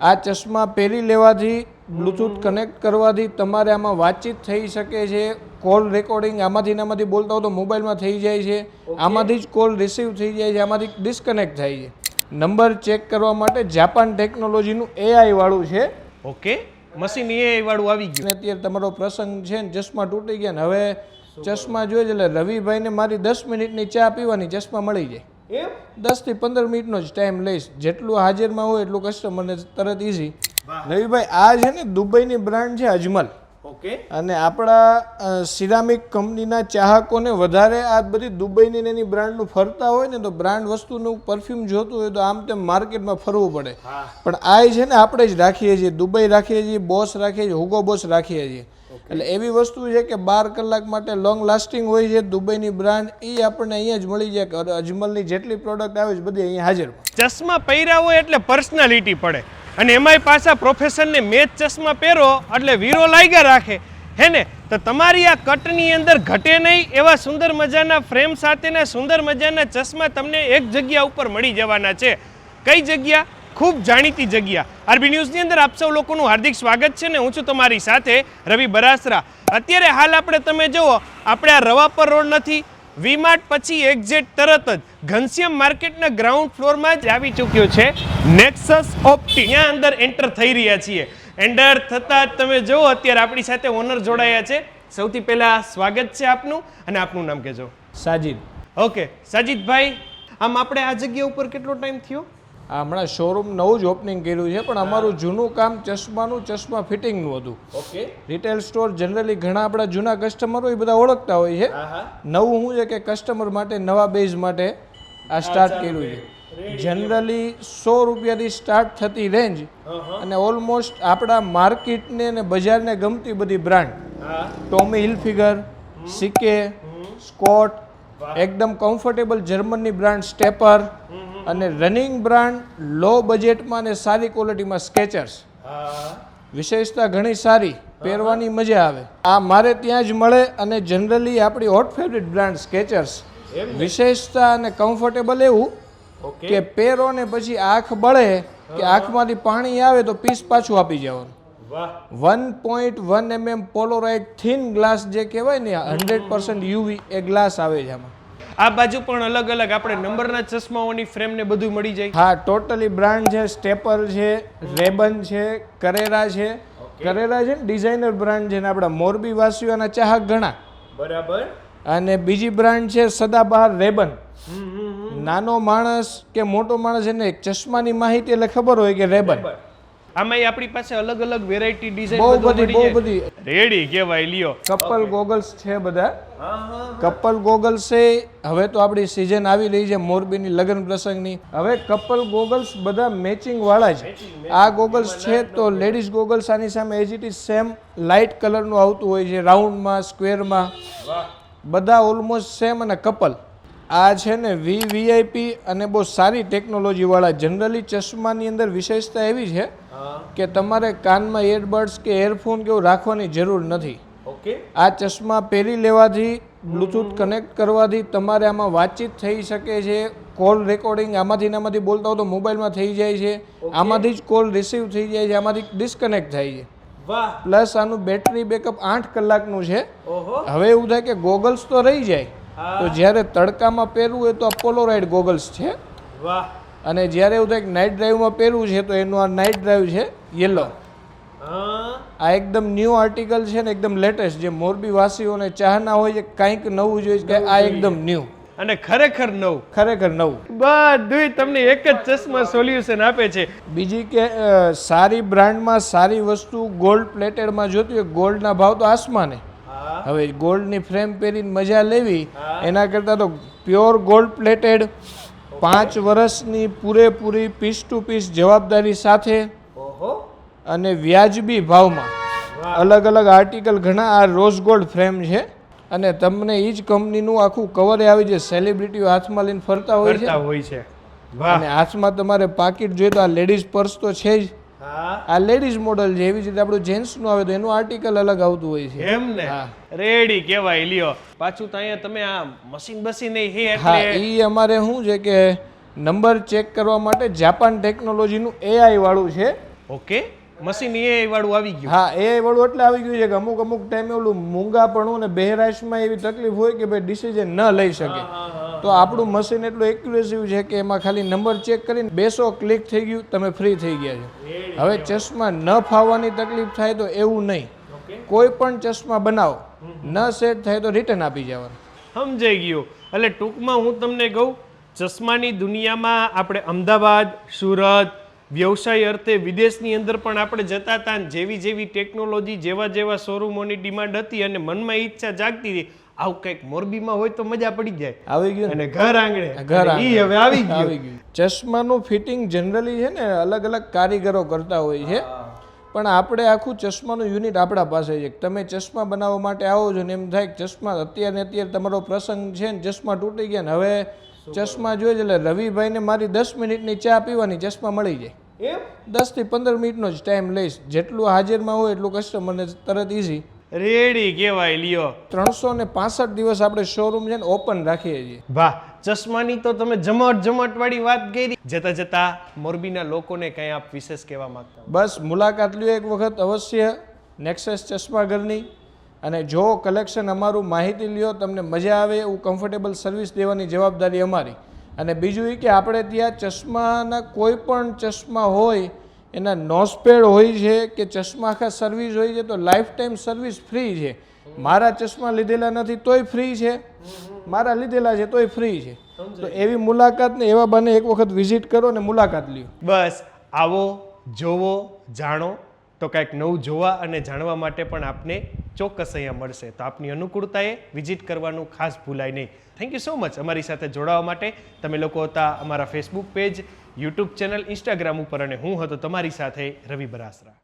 આ ચશ્મા પહેરી લેવાથી બ્લૂટૂથ કનેક્ટ કરવાથી તમારે આમાં વાતચીત થઈ શકે છે, કોલ રેકોર્ડિંગ આમાંથી બોલતા હો તો મોબાઈલમાં થઈ જાય છે, આમાંથી જ કોલ રિસીવ થઈ જાય છે, આમાંથી ડિસ્કનેક્ટ થાય છે. નંબર ચેક કરવા માટે જાપાન ટેકનોલોજીનું AI વાળું છે. ઓકે, મશીન AI વાળું આવી ગયું. અત્યારે તમારો પ્રસંગ છે ને ચશ્મા તૂટી ગયા ને, હવે ચશ્મા જોઈએ એટલે રવિભાઈને મારી 10 મિનિટની ચા પીવાની ચશ્મા મળી જાય. 10 થી 15 મિનિટનો જ ટાઈમ લઈશ, જેટલું હાજરમાં હોય એટલું કસ્ટમરને તરત ઈઝી. રવિભાઈ આ છે ને દુબઈની બ્રાન્ડ છે અજમલ. ઓકે. અને આપણા સિરામિક કંપનીના ચાહકોને વધારે આ બધી દુબઈની એની બ્રાન્ડનું ફરતા હોય ને, તો બ્રાન્ડ વસ્તુનું પરફ્યુમ જોતું હોય તો આમ તેમ માર્કેટમાં ફરવું પડે. પણ આ છે ને આપણે જ રાખીએ છીએ, દુબઈ રાખીએ છીએ, બોસ રાખીએ છીએ, હુગો બોસ રાખીએ છીએ. એટલે એવી વસ્તુ છે કે 12 કલાક માટે લોંગ લાસ્ટિંગ હોય છે. દુબઈની બ્રાન્ડ એ આપણને અહીંયા જ મળી જાય. અજમલની જેટલી પ્રોડક્ટ આવે છે બધી અહીંયા હાજર. ચશ્મા પહેર્યા હોય એટલે પર્સનાલિટી પડે, અને એમાંય પાછા પ્રોફેશનને મેચ ચશ્મા પહેરો એટલે વીરો લાગ્યા રાખે હે ને. તો તમારી આ કટની અંદર ઘટે નહીં એવા સુંદર મજાના ફ્રેમ સાથેના સુંદર મજાના ચશ્મા તમને એક જગ્યા ઉપર મળી જવાના છે. કઈ જગ્યા? ખૂબ જાણીતી જગ્યા. આરબી ન્યૂઝની અંદર આપ સૌ લોકોનું હાર્દિક સ્વાગત છે ને હું છું તમારી સાથે રવિ બરાસરા. અત્યારે હાલ આપણે તમે જુઓ, આપણે આ રવાપર રોડ નથી, વીમાર્ટ પછી એક્ઝેક્ટ તરત જ ઘનશ્યામ માર્કેટના ગ્રાઉન્ડ ફ્લોરમાં જ આવી ચૂક્યો છે નેક્સસ ઓપ્ટિક. ત્યાં અંદર એન્ટર થઈ રહ્યા છીએ. એન્ટર થતાં જ તમે જુઓ અત્યારે આપણી સાથે ઓનર જોડાયા છે. સૌથી પહેલા સ્વાગત છે આપનું, અને આપનું નામ કહેજો. સાજીદ. ઓકે સાજીદભાઈ, આમ આપણે આ જગ્યા ઉપર કેટલો ટાઈમ થયો? હમણાં શોરૂમ નવું જ ઓપનિંગ કર્યું છે, પણ અમારું જૂનું કામ ચશ્મા ફિટિંગનું હતું. ઓકે. રિટેલ સ્ટોર જનરલી ઘણા આપણા જૂના કસ્ટમરો એ બધા ઓળખતા હોય છે. નવું શું છે કે કસ્ટમર માટે નવા બેઝ માટે આ સ્ટાર્ટ કર્યું છે. જનરલી 100 રૂપિયાથી સ્ટાર્ટ થતી રેન્જ, અને ઓલમોસ્ટ આપણા માર્કેટને અને બજારને ગમતી બધી બ્રાન્ડ, ટોમી હિલફિગર, સીકે, સ્કોટ, એકદમ કમ્ફર્ટેબલ જર્મનની બ્રાન્ડ સ્ટેપર, અને રનિંગ બ્રાન્ડ લો બજેટમાં અને સારી ક્વોલિટીમાં સ્કેચર્સ. વિશેષતા ઘણી સારી, પહેરવાની મજા આવે. આ મારે ત્યાં જ મળે, અને જનરલી આપણી હોટ ફેવરિટ બ્રાન્ડ સ્કેચર્સ. વિશેષતા અને કમ્ફર્ટેબલ એવું કે પહેરો ને પછી આંખ બળે કે આંખમાંથી પાણી આવે તો પીસ પાછું આપી જવાનું. 1.1 mm પોલોરાઇડ થિન ગ્લાસ જે કહેવાય ને, 100% UV એ ગ્લાસ આવે છે આમાં. આ બાજુ પણ અલગ અલગ આપણે નંબરના ચશ્માઓની ફ્રેમ ને બધું મળી જાય. હા, ટોટલી બ્રાન્ડ છે. સ્ટેપર છે, રેબન છે, કરેરા છે. કરેરા છે ને ડિઝાઇનર બ્રાન્ડ છે ને આપણા મોરબી વાસીઓના ચાહક ઘણા. બરાબર. અને બીજી બ્રાન્ડ છે સદાબહાર રેબન. નાનો માણસ કે મોટો માણસ એને ચશ્માની માહિતી એટલે ખબર હોય કે રેબન. આમાં આપણી પાસે અલગ અલગ વેરાયટી ડિઝાઇન બહુ બધી રેડી કહેવાય. લ્યો, કપલ ગોગલ્સ છે બધા. કપલ ગોગલ્સ છે. હવે તો આપણી સિઝન આવી રહી છે મોરબીની લગ્ન પ્રસંગની. હવે કપલ ગોગલ્સ બધા મેચિંગ વાળા છે. આ ગોગલ્સ છે તો લેડીઝ ગોગલ્સ આની સામે as it is same light કલરનું આવતું હોય છે, રાઉન્ડમાં, સ્ક્વેરમાં, બધા ઓલમોસ્ટ સેમ. અને કપલ આ છે ને VIP અને બહુ સારી ટેકનોલોજી વાળા. જનરલી ચશ્માની અંદર વિશેષતા એવી છે કે તમારે કાનમાં એરબડ્સ કે એરફોન કે એવું રાખવાની જરૂર નથી. આ ચશ્મા પહેરી લેવાથી બ્લૂટૂથ કનેક્ટ કરવાથી તમારે આમાં વાતચીત થઈ શકે છે, કોલ રેકોર્ડિંગ આમાંથી બોલતા હો તો મોબાઈલમાં થઈ જાય છે, આમાંથી જ કોલ રિસીવ થઈ જાય છે, આમાંથી ડિસ્કનેક્ટ થાય છે. પ્લસ આનું બેટરી બેકઅપ 8 કલાકનું છે. હવે એવું થાય કે ગોગલ્સ તો રહી જાય, તો જ્યારે તડકામાં પહેરવું હોય તો આ પોલોરાઇડ ગોગલ્સ છે. અને જ્યારે એવું થાય કે નાઇટ ડ્રાઈવમાં પહેરવું છે તો એનું આ નાઇટ ડ્રાઈવ છે યલો. આ એકદમ ન્યૂ આર્ટિકલ છે ને એકદમ લેટેસ્ટ, જે મોરબી વાસીઓને ચાહના હોય છે કંઈક નવું જોઈએ કે આ એકદમ ન્યૂ અને ખરેખર નવું. બધું તમને એક જ ચશ્મા સોલ્યુશન આપે છે. બીજી કે સારી બ્રાન્ડમાં સારી વસ્તુ ગોલ્ડ પ્લેટેડમાં જોતી હોય, ગોલ્ડના ભાવ તો આસમાને. હવે ગોલ્ડની ફ્રેમ પહેરીને મજા લેવી એના કરતાં તો પ્યોર ગોલ્ડ પ્લેટેડ 5 વર્ષની પૂરેપૂરી પીસ ટુ પીસ જવાબદારી સાથે અને વ્યાજબી ભાવમાં અલગ અલગ આર્ટિકલ ઘણા. આ રોઝ ગોલ્ડ ફ્રેમ છે, અને તમને એ જ કંપનીનું આખું કવર આવી છે. સેલિબ્રિટીઓ હાથમાં લઈને ફરતા હોય છે. અને હાથમાં તમારે પાકીટ જોઈએ તો આ લેડીઝ પર્સ તો છે જ. આ લેડીઝ મોડલ છે. એવી જ રીતે આપણું જેન્ટ્સ નું આવે તો એનું આર્ટિકલ અલગ આવતું હોય છે. એમ ને રેડી કહેવાય. લ્યો, પાછું તો અહીંયા તમે આ મશીન હે એટલે હા, ઈ અમારે શું છે કે નંબર ચેક કરવા માટે જાપાન ટેકનોલોજીનું AI વાળું છે. ઓકે, મશીન એ વાળું આવી ગયું. હા, એ વળું એટલે આવી ગયું છે કે અમુક ટાઈમે ઓલું મૂંગાપણું ને બહેરાશમાં એવી તકલીફ હોય કે ભાઈ ડિસિઝન ન લઈ શકે, તો આપણું મશીન એટલું એક્યુરેસિવ છે કે એમાં ખાલી નંબર ચેક કરીને 200 ક્લિક થઈ ગયું, તમે ફ્રી થઈ ગયા છો. હવે ચશ્મા ન ફાવવાની તકલીફ થાય તો એવું નહીં, કોઈ પણ ચશ્મા બનાવો ન સેટ થાય તો રિટર્ન આપી જવાનું. સમજાઈ ગયું. એટલે ટૂંકમાં હું તમને કહું, ચશ્માની દુનિયામાં આપણે અમદાવાદ, સુરત, વ્યવસાય અર્થે વિદેશની અંદર પણ આપણે જતા હતા, જેવી ટેકનોલોજી, જેવા શોરૂમોની ડિમાન્ડ હતી અને મનમાં ઈચ્છા જાગતી હતી આવું કંઈક મોરબીમાં હોય તો મજા પડી જાય. આવી ગયું અને ઘર આંગણે ઈ હવે આવી ગયું. ચશ્માનું ફિટિંગ જનરલી છે ને અલગ અલગ કારીગરો કરતા હોય છે, પણ આપણે આખું ચશ્માનું યુનિટ આપણા પાસે છે. તમે ચશ્મા બનાવવા માટે આવો છો ને એમ થાય કે ચશ્મા અત્યારે તમારો પ્રસંગ છે ને ચશ્મા તૂટી ગયા ને હવે ચશ્મા જોઈએ એટલે રવિભાઈને મારી 10 મિનિટની ચા પીવાની ચશ્મા મળી જાય. 10 થી 15 મિનિટનો જ ટાઈમ લઈશ, જેટલું હાજરમાં હોય એટલું કસ્ટમરને તરત ઈઝી રેડી કહેવાય. લ્યો, 365 દિવસ આપણે શોરૂમ છે ને ઓપન રાખીએ છીએ. વાહ, ચશ્માની તો તમે જમટ વાળી વાત કરી. જતા મોરબીના લોકોને કઈ આપ વિશેષ કહેવા માંગતા? બસ મુલાકાત લ્યો એક વખત અવશ્ય નેક્સસ ચશ્માઘરની, અને જો કલેક્શન અમારું માહિતી લ્યો, તમને મજા આવે એવું કમ્ફર્ટેબલ સર્વિસ દેવાની જવાબદારી અમારી. અને બીજું એ કે આપણે ત્યાં ચશ્માના કોઈ પણ ચશ્મા હોય એના નોઝપેડ હોય છે કે ચશ્મા આખા સર્વિસ હોય છે તો લાઈફ ટાઈમ સર્વિસ ફ્રી છે. મારા ચશ્મા લીધેલા નથી તોય ફ્રી છે, મારા લીધેલા છે તોય ફ્રી છે. તો એવી મુલાકાત ને એવા બને એક વખત વિઝિટ કરો ને મુલાકાત લ્યો. બસ આવો, જોવો, જાણો, તો કંઈક નવું જોવા અને જાણવા માટે પણ આપને ચોક્કસ અહીંયા મળશે. તો આપની અનુકૂળતાએ વિઝિટ કરવાનું ખાસ ભૂલાય નહીં. થેન્ક યુ સો મચ અમારી સાથે જોડાવા માટે. તમે લોકો હતા અમારા Facebook page, YouTube channel, Instagram ઉપર, અને હું હતો તમારી સાથે રવિ બરાસરા.